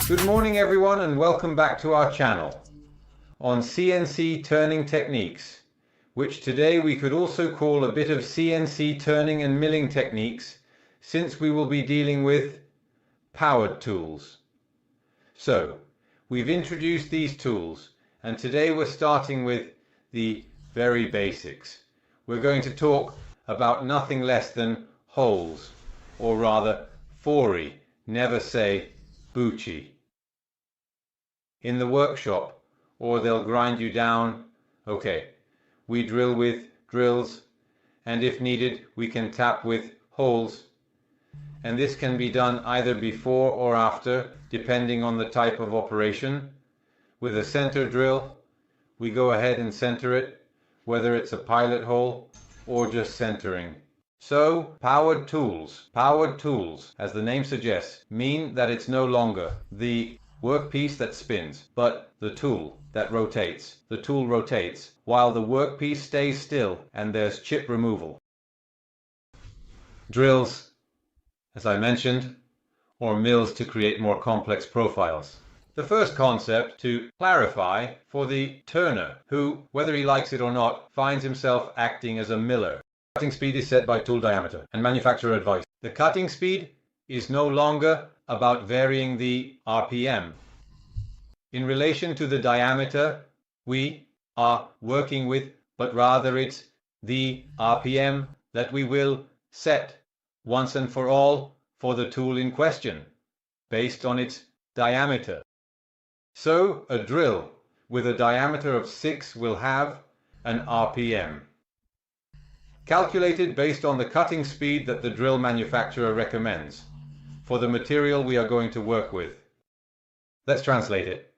Good morning everyone and welcome back to our channel on CNC turning techniques, which today we could also call a bit of CNC turning and milling techniques, since we will be dealing with powered tools. So we've introduced these tools and today we're starting with the very basics. We're going to talk about nothing less than holes, or rather fori, never say bucci. In the workshop, or they'll grind you down. Okay, we drill with drills, and if needed we can tap with holes, and this can be done either before or after depending on the type of operation. With a center drill we go ahead and center it, whether it's a pilot hole or just centering. So powered tools, as the name suggests, mean that it's no longer the workpiece that spins, but the tool that rotates. The tool rotates while the workpiece stays still, and there's chip removal. Drills, as I mentioned, or mills to create more complex profiles. The first concept to clarify for the turner who, whether he likes it or not, finds himself acting as a miller. Cutting speed is set by tool diameter and manufacturer advice. The cutting speed is no longer about varying the RPM. In relation to the diameter we are working with, but rather it's the RPM that we will set once and for all for the tool in question, based on its diameter. So a drill with a diameter of 6 will have an RPM, calculated based on the cutting speed that the drill manufacturer recommends for the material we are going to work with. Let's translate it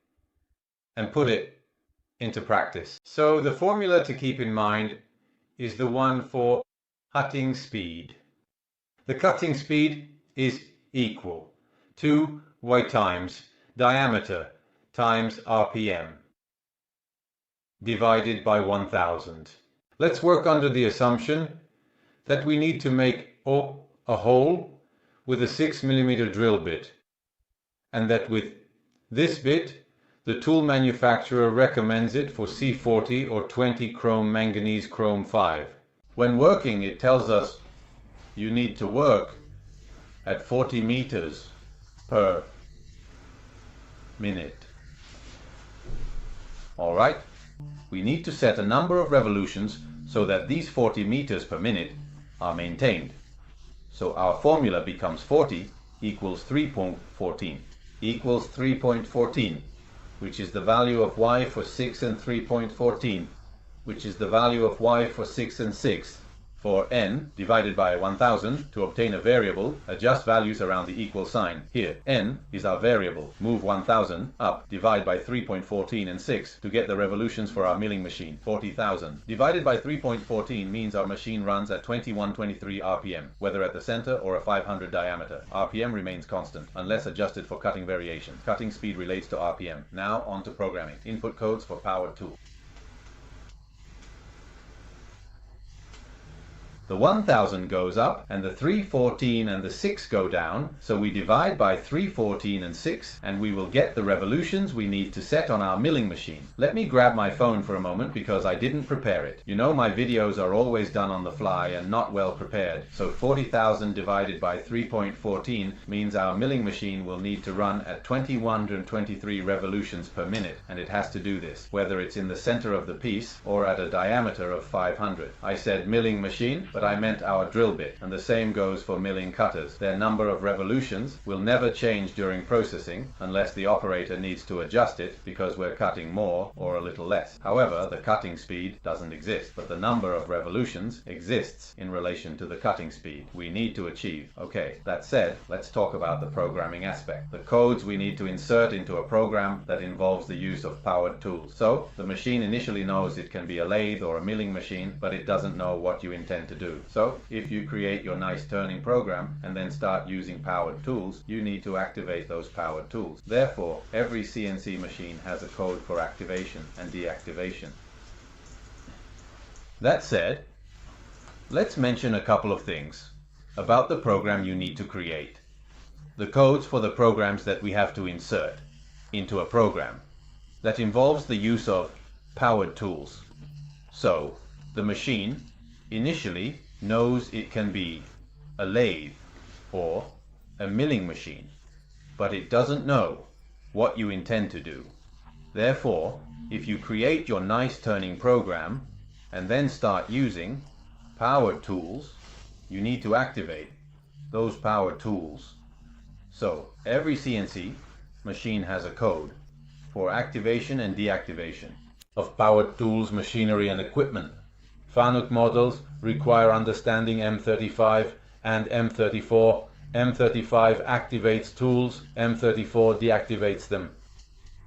and put it into practice. So the formula to keep in mind is the one for cutting speed. The cutting speed is equal to y times diameter times RPM divided by 1000. Let's work under the assumption that we need to make a hole with a 6mm drill bit, and that with this bit the tool manufacturer recommends it for C40 or 20 chrome manganese chrome 5. When working, it tells us you need to work at 40 meters per minute. Alright, we need to set a number of revolutions so that these 40 meters per minute are maintained. So our formula becomes 40 equals 3.14 equals 3.14, which is the value of y for 6 and 3.14, which is the value of y for 6 and 6. For n divided by 1000, to obtain a variable, adjust values around the equal sign. Here, n is our variable. Move 1000 up, divide by 3.14 and 6 to get the revolutions for our milling machine, 40,000. Divided by 3.14 means our machine runs at 2123 RPM, whether at the center or a 500 diameter. RPM remains constant, unless adjusted for cutting variations. Cutting speed relates to RPM. Now on to programming. Input codes for powered tool. The 1000 goes up, and the 314 and the 6 go down, so we divide by 314 and 6, and we will get the revolutions we need to set on our milling machine. Let me grab my phone for a moment because I didn't prepare it. You know my videos are always done on the fly and not well prepared, so 40,000 divided by 3.14 means our milling machine will need to run at 2123 revolutions per minute, and it has to do this, whether it's in the center of the piece or at a diameter of 500. I said milling machine, but I meant our drill bit, and the same goes for milling cutters. Their number of revolutions will never change during processing unless the operator needs to adjust it because we're cutting more or a little less. However, the cutting speed doesn't exist, but the number of revolutions exists in relation to the cutting speed we need to achieve. Okay, that said, let's talk about the programming aspect. The codes we need to insert into a program that involves the use of powered tools. So, the machine initially knows it can be a lathe or a milling machine, but it doesn't know what you intend to do. So, if you create your nice turning program and then start using powered tools, you need to activate those powered tools. Therefore, every CNC machine has a code for activation and deactivation. That said, let's mention a couple of things about the program you need to create. the codes for the programs that we have to insert into a program. That involves the use of powered tools. So, the machine initially knows it can be a lathe or a milling machine, but it doesn't know what you intend to do. Therefore, if you create your nice turning program and then start using powered tools, you need to activate those powered tools. So, every CNC machine has a code for activation and deactivation of powered tools, machinery and equipment. FANUC models require understanding M35 and M34. M35 activates tools, M34 deactivates them.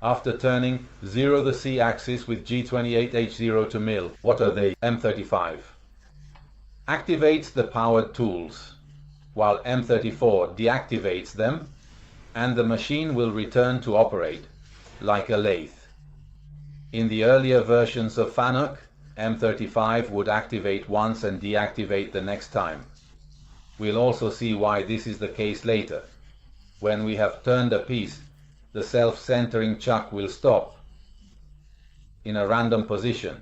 After turning, zero the C-axis with G28H0 to mill. What are they? M35 activates the powered tools, while M34 deactivates them, and the machine will return to operate like a lathe. In the earlier versions of FANUC, M35 would activate once and deactivate the next time. We'll also see why this is the case later. When we have turned a piece, the self-centering chuck will stop in a random position.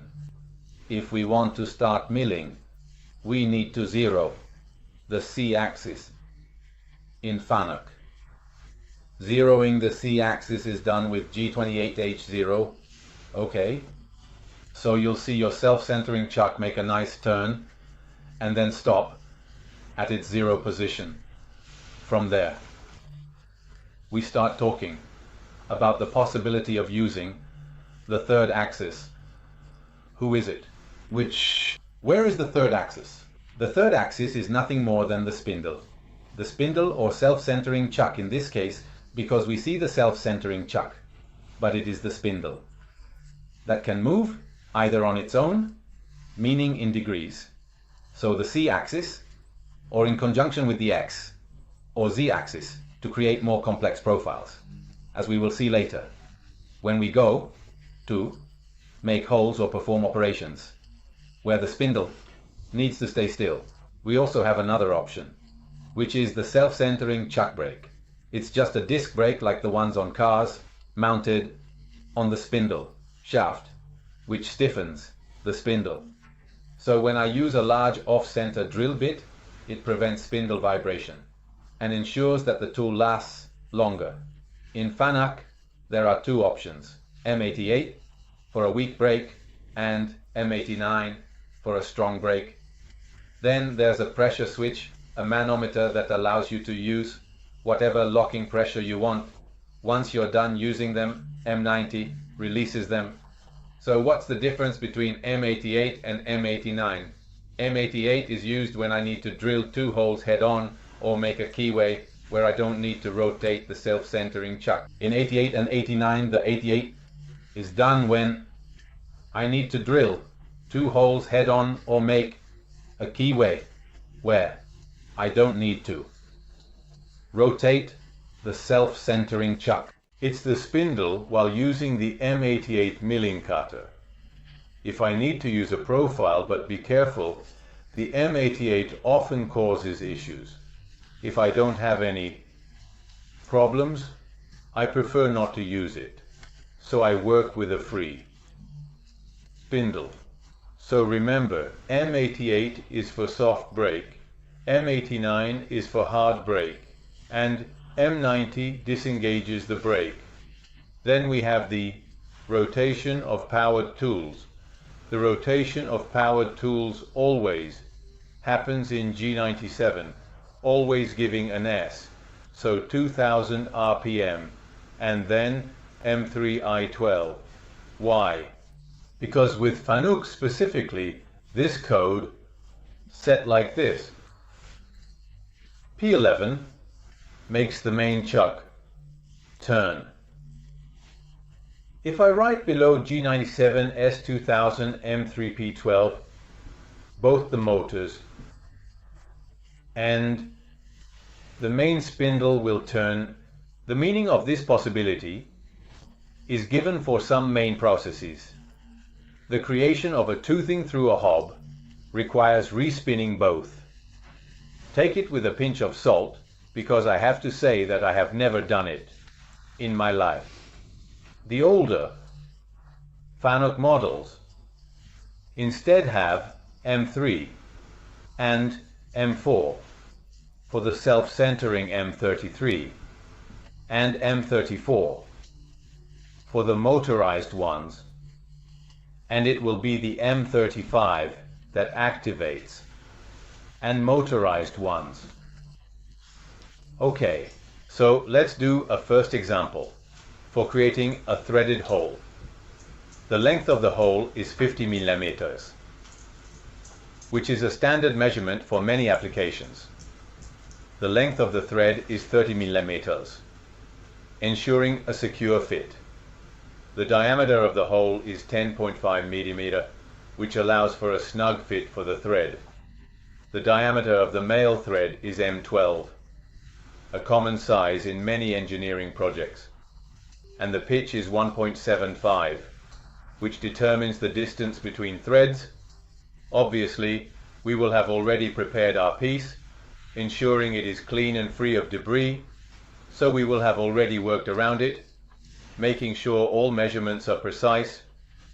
If we want to start milling, we need to zero the C-axis in FANUC. Zeroing the C-axis is done with G28H0. Okay, so you'll see your self-centering chuck make a nice turn and then stop at its zero position. From there, we start talking about the possibility of using the third axis. Who is it? Where is the third axis? The third axis is nothing more than the spindle. The spindle or self-centering chuck in this case, because we see the self-centering chuck, but it is the spindle that can move either on its own, meaning in degrees, so the C-axis, or in conjunction with the X or Z-axis to create more complex profiles, as we will see later, when we go to make holes or perform operations where the spindle needs to stay still. We also have another option, which is the self-centering chuck brake. It's just a disc brake like the ones on cars, mounted on the spindle shaft, which stiffens the spindle. So when I use a large off-center drill bit, it prevents spindle vibration and ensures that the tool lasts longer. In FANUC, there are two options, M88 for a weak brake and M89 for a strong brake. Then there's a pressure switch, a manometer that allows you to use whatever locking pressure you want. Once you're done using them, M90 releases them. So what's the difference between M88 and M89? M88 is used when I need to drill two holes head-on or make a keyway where I don't need to rotate the self-centering chuck. In 88 and 89, the 88 is done when I need to drill two holes head-on or make a keyway where I don't need to rotate the self-centering chuck. It's the spindle while using the M88 milling cutter. If I need to use a profile, but be careful, the M88 often causes issues. If I don't have any problems, I prefer not to use it. So I work with a free spindle. So remember, M88 is for soft brake, M89 is for hard brake, and M90 disengages the brake. Then we have the rotation of powered tools. The rotation of powered tools always happens in G97, always giving an S, so 2000 RPM, and then M3I12. Why? Because with FANUC specifically, this code set like this. P11 makes the main chuck turn. If I write below G97, S2000, M3P12, both the motors and the main spindle will turn, the meaning of this possibility is given for some main processes. The creation of a toothing through a hob requires respinning both. Take it with a pinch of salt because I have to say that I have never done it in my life. The older Fanuc models instead have M3 and M4 for the self-centering M33 and M34 for the motorized ones, and it will be the M35 that activates and motorized ones. Okay, so let's do a first example for creating a threaded hole. The length of the hole is 50 millimeters, which is a standard measurement for many applications. The length of the thread is 30 millimeters, ensuring a secure fit. The diameter of the hole is 10.5 millimeter, which allows for a snug fit for the thread. The diameter of the male thread is M12, a common size in many engineering projects, and the pitch is 1.75, which determines the distance between threads. Obviously, we will have already prepared our piece, ensuring it is clean and free of debris, so we will have already worked around it, making sure all measurements are precise,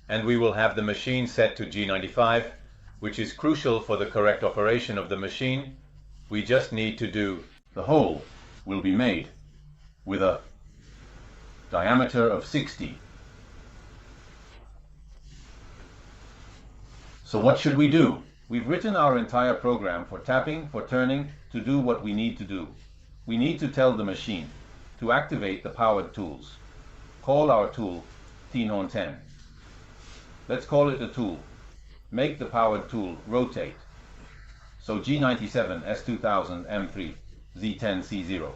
and we will have the machine set to G95, which is crucial for the correct operation of the machine. We just need to do. The hole will be made with a diameter of 60. So what should we do? We've written our entire program for tapping, for turning, to do what we need to do. We need to tell the machine to activate the powered tools. Call our tool T-Horn 10. Let's call it a tool. Make the powered tool rotate. So G97, S2000, M3, Z10, C0.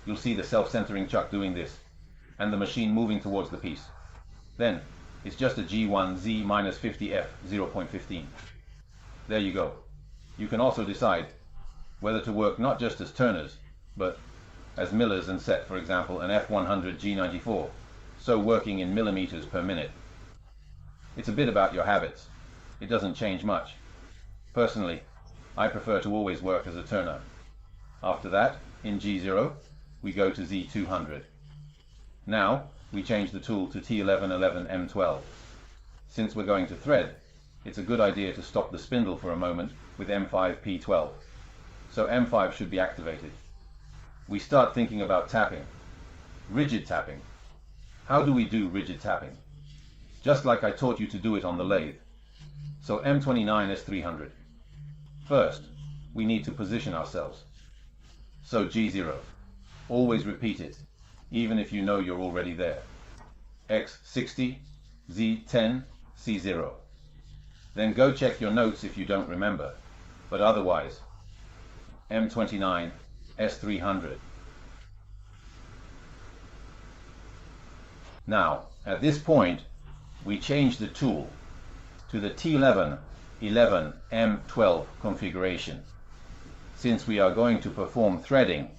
You'll see the self-centering chuck doing this, and the machine moving towards the piece. Then it's just a G1, Z minus 50F, 0.15. There you go. You can also decide whether to work not just as turners, but as millers and set, for example, an F100 G94, so working in millimeters per minute. It's a bit about your habits. It doesn't change much. Personally, I prefer to always work as a turner. After that, in G0, we go to Z200. Now, we change the tool to T1111 M12. Since we're going to thread, it's a good idea to stop the spindle for a moment with M5 P12. So M5 should be activated. We start thinking about tapping. Rigid tapping. How do we do rigid tapping? Just like I taught you to do it on the lathe. So M29 S300. First, we need to position ourselves. So G0. Always repeat it, even if you know you're already there. X60, Z10, C0. Then go check your notes if you don't remember, but otherwise, M29, S300. Now, at this point, we change the tool to the T11, 11, M12 configuration. Since we are going to perform threading,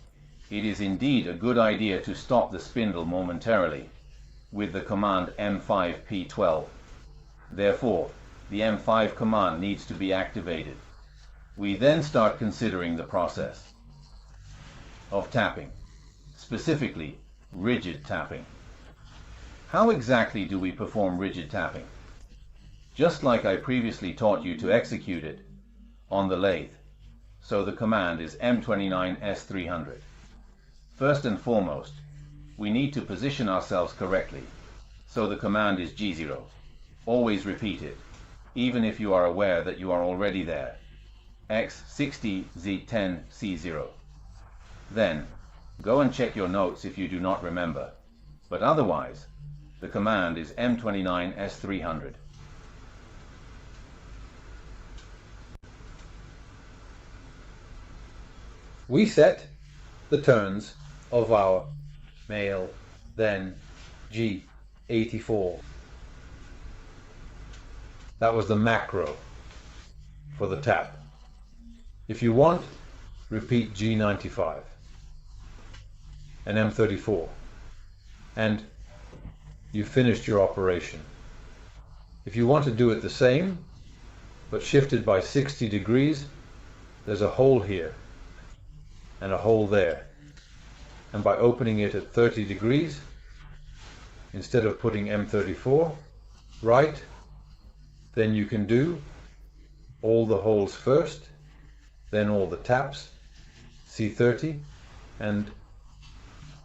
it is indeed a good idea to stop the spindle momentarily with the command M5 P12. Therefore, the M5 command needs to be activated. We then start considering the process of tapping, specifically rigid tapping. How exactly do we perform rigid tapping? Just like I previously taught you to execute it on the lathe. So the command is M29 S300. First and foremost, we need to position ourselves correctly. So the command is G0. Always repeat it, even if you are aware that you are already there. X60 Z10 C0. Then, go and check your notes if you do not remember. But otherwise, the command is M29 S300. We set the turns of our male, then G84. That was the macro for the tap. If you want, repeat G95 and M34, and you finished your operation. If you want to do it the same, but shifted by 60 degrees, there's a hole here. and a hole there. And by opening it at 30 degrees, instead of putting M34, right, then you can do all the holes first, then all the taps, C30, and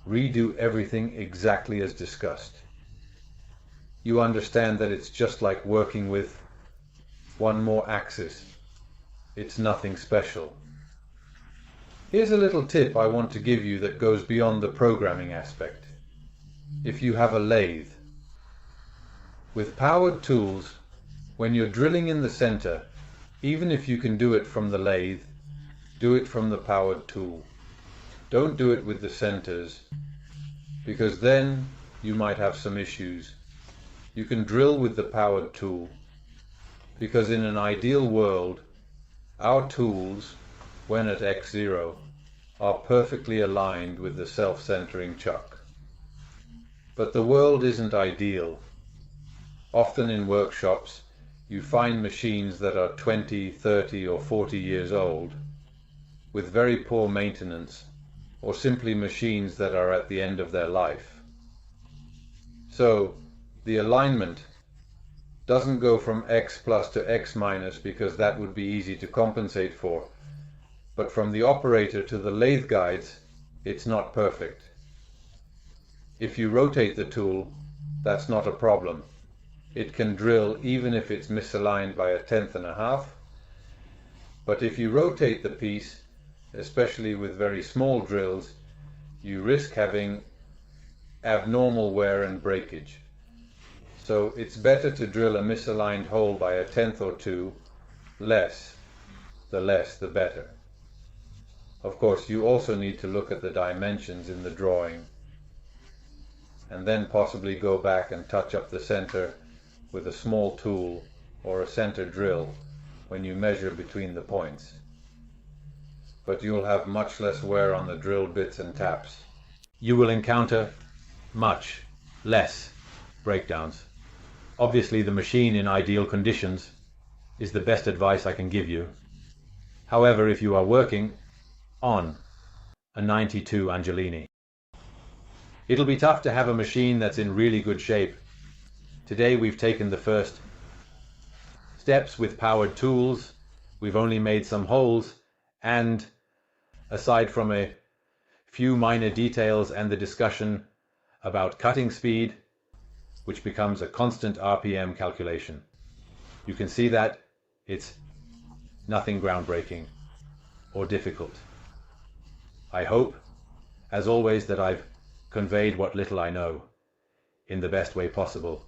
redo everything exactly as discussed. You understand that it's just like working with one more axis. It's nothing special. Here's a little tip I want to give you that goes beyond the programming aspect. If you have a lathe, with powered tools, when you're drilling in the center, even if you can do it from the lathe, do it from the powered tool. Don't do it with the centers, because then you might have some issues. You can drill with the powered tool, because in an ideal world, our tools, when at x0, are perfectly aligned with the self-centering chuck. But the world isn't ideal. Often in workshops, you find machines that are 20, 30 or 40 years old, with very poor maintenance, or simply machines that are at the end of their life. So, the alignment doesn't go from x plus to x minus because that would be easy to compensate for, but from the operator to the lathe guides, it's not perfect. If you rotate the tool, that's not a problem. It can drill even if it's misaligned by 1/10.5, but if you rotate the piece, especially with very small drills, you risk having abnormal wear and breakage. So it's better to drill a misaligned hole by 1/10 or 2 less. The less, the better. Of course, you also need to look at the dimensions in the drawing, and then possibly go back and touch up the center with a small tool or a center drill when you measure between the points. But you'll have much less wear on the drill bits and taps. You will encounter much less breakdowns. Obviously, the machine in ideal conditions is the best advice I can give you. However, if you are working on a 92 Angelini, it'll be tough to have a machine that's in really good shape. Today we've taken the first steps with powered tools. We've only made some holes, and aside from a few minor details and the discussion about cutting speed, which becomes a constant RPM calculation, you can see that it's nothing groundbreaking or difficult. I hope, as always, that I've conveyed what little I know in the best way possible.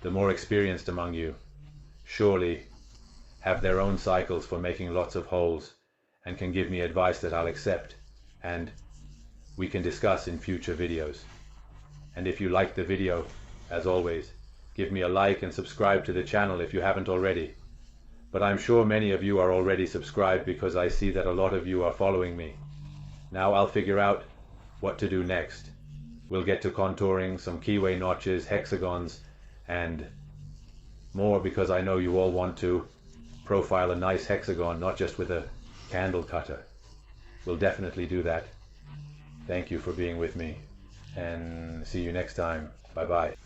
The more experienced among you surely have their own cycles for making lots of holes and can give me advice that I'll accept and we can discuss in future videos. And if you like the video, as always, give me a like and subscribe to the channel if you haven't already. But I'm sure many of you are already subscribed because I see that a lot of you are following me. Now I'll figure out what to do next. We'll get to contouring, some keyway notches, hexagons, and more, because I know you all want to profile a nice hexagon, not just with a candle cutter. We'll definitely do that. Thank you for being with me, and see you next time. Bye bye.